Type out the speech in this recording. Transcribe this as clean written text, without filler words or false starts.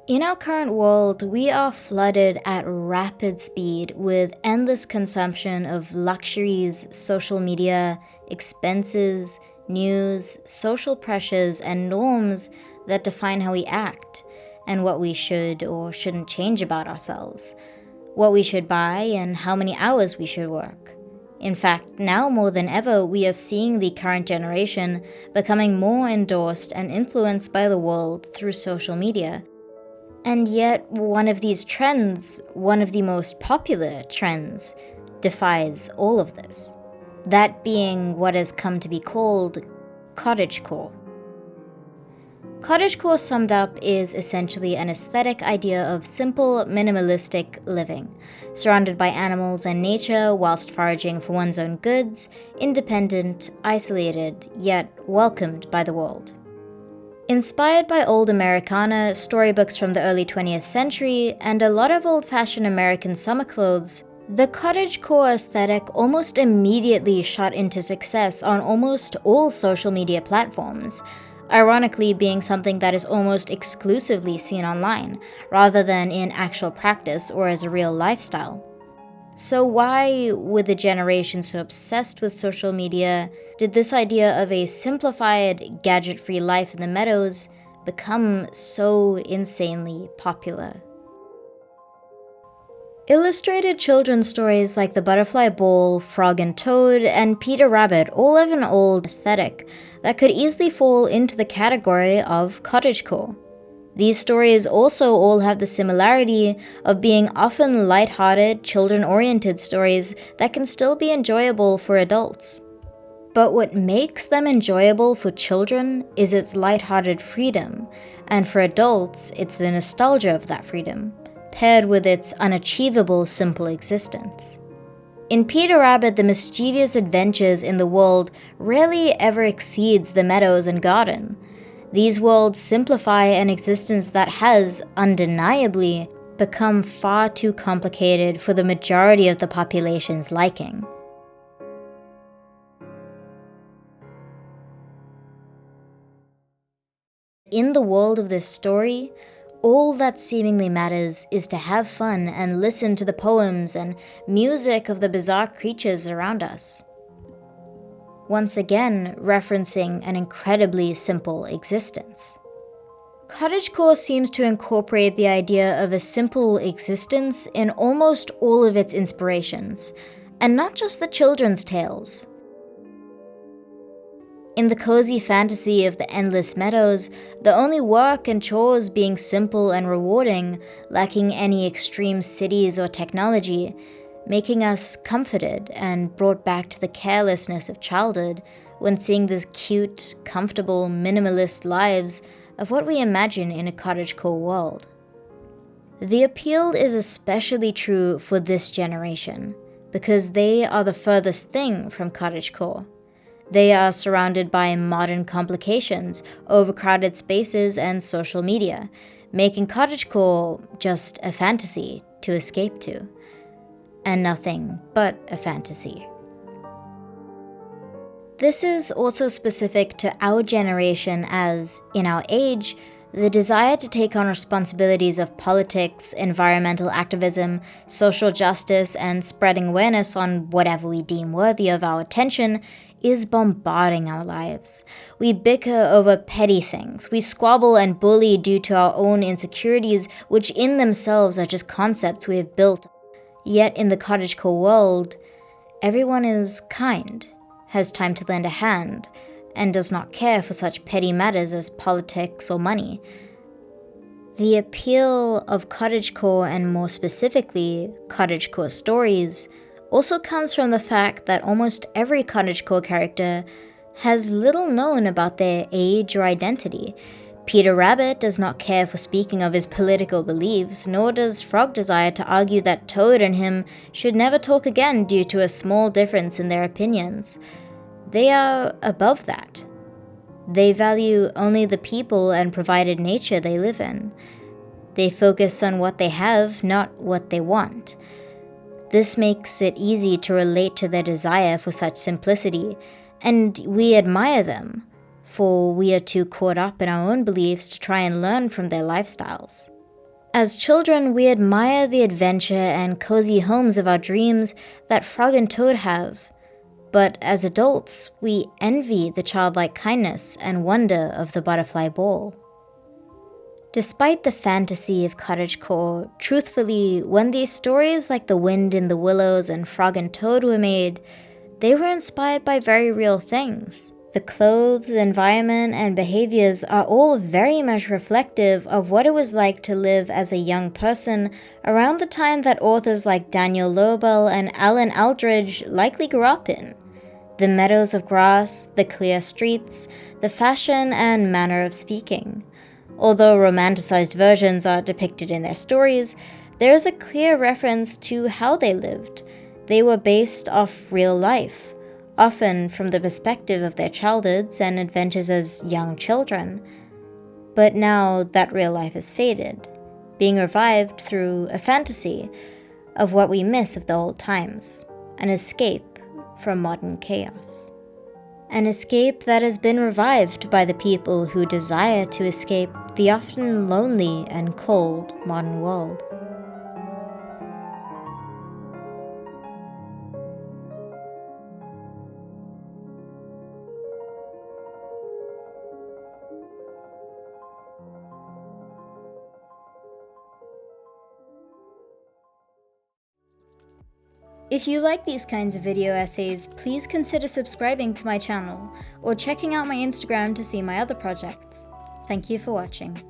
In our current world, we are flooded at rapid speed with endless consumption of luxuries, social media, expenses, news, social pressures, and norms that define how we act and what we should or shouldn't change about ourselves, what we should buy, and how many hours we should work. In fact, now more than ever, we are seeing the current generation becoming more endorsed and influenced by the world through social media. And yet, one of these trends, one of the most popular trends, defies all of this. That being what has come to be called cottagecore. Cottagecore summed up is essentially an aesthetic idea of simple, minimalistic living, surrounded by animals and nature whilst foraging for one's own goods, independent, isolated, yet welcomed by the world. Inspired by old Americana, storybooks from the early 20th century, and a lot of old-fashioned American summer clothes, the cottagecore aesthetic almost immediately shot into success on almost all social media platforms, ironically being something that is almost exclusively seen online, rather than in actual practice or as a real lifestyle. So why, with a generation so obsessed with social media, did this idea of a simplified, gadget-free life in the meadows become so insanely popular? Illustrated children's stories like The Butterfly Ball, Frog and Toad, and Peter Rabbit all have an old aesthetic that could easily fall into the category of cottagecore. These stories also all have the similarity of being often light-hearted, children-oriented stories that can still be enjoyable for adults. But what makes them enjoyable for children is its light-hearted freedom, and for adults, it's the nostalgia of that freedom, paired with its unachievable simple existence. In Peter Rabbit, the mischievous adventures in the world rarely ever exceeds the meadows and garden. These worlds simplify an existence that has, undeniably, become far too complicated for the majority of the population's liking. In the world of this story, all that seemingly matters is to have fun and listen to the poems and music of the bizarre creatures around us. Once again, referencing an incredibly simple existence. Cottagecore seems to incorporate the idea of a simple existence in almost all of its inspirations, and not just the children's tales. In the cozy fantasy of the endless meadows, the only work and chores being simple and rewarding, lacking any extreme cities or technology, making us comforted and brought back to the carelessness of childhood when seeing the cute, comfortable, minimalist lives of what we imagine in a cottagecore world. The appeal is especially true for this generation, because they are the furthest thing from cottagecore. They are surrounded by modern complications, overcrowded spaces, and social media, making cottagecore just a fantasy to escape to. And nothing but a fantasy. This is also specific to our generation as, in our age, the desire to take on responsibilities of politics, environmental activism, social justice, and spreading awareness on whatever we deem worthy of our attention is bombarding our lives. We bicker over petty things. We squabble and bully due to our own insecurities, which in themselves are just concepts we have built. Yet in the cottagecore world, everyone is kind, has time to lend a hand, and does not care for such petty matters as politics or money. The appeal of cottagecore, and more specifically, cottagecore stories, also comes from the fact that almost every cottagecore character has little known about their age or identity. Peter Rabbit does not care for speaking of his political beliefs, nor does Frog desire to argue that Toad and him should never talk again due to a small difference in their opinions. They are above that. They value only the people and provided nature they live in. They focus on what they have, not what they want. This makes it easy to relate to their desire for such simplicity, and we admire them, for we are too caught up in our own beliefs to try and learn from their lifestyles. As children, we admire the adventure and cozy homes of our dreams that Frog and Toad have. But as adults, we envy the childlike kindness and wonder of the butterfly ball. Despite the fantasy of Cottagecore, truthfully, when these stories like The Wind in the Willows and Frog and Toad were made, they were inspired by very real things. The clothes, environment, and behaviors are all very much reflective of what it was like to live as a young person around the time that authors like Daniel Lobel and Alan Aldridge likely grew up in. The meadows of grass, the clear streets, the fashion and manner of speaking. Although romanticized versions are depicted in their stories, there is a clear reference to how they lived. They were based off real life, often from the perspective of their childhoods and adventures as young children. But now that real life has faded, being revived through a fantasy of what we miss of the old times, an escape from modern chaos. An escape that has been revived by the people who desire to escape the often lonely and cold modern world. If you like these kinds of video essays, please consider subscribing to my channel or checking out my Instagram to see my other projects. Thank you for watching.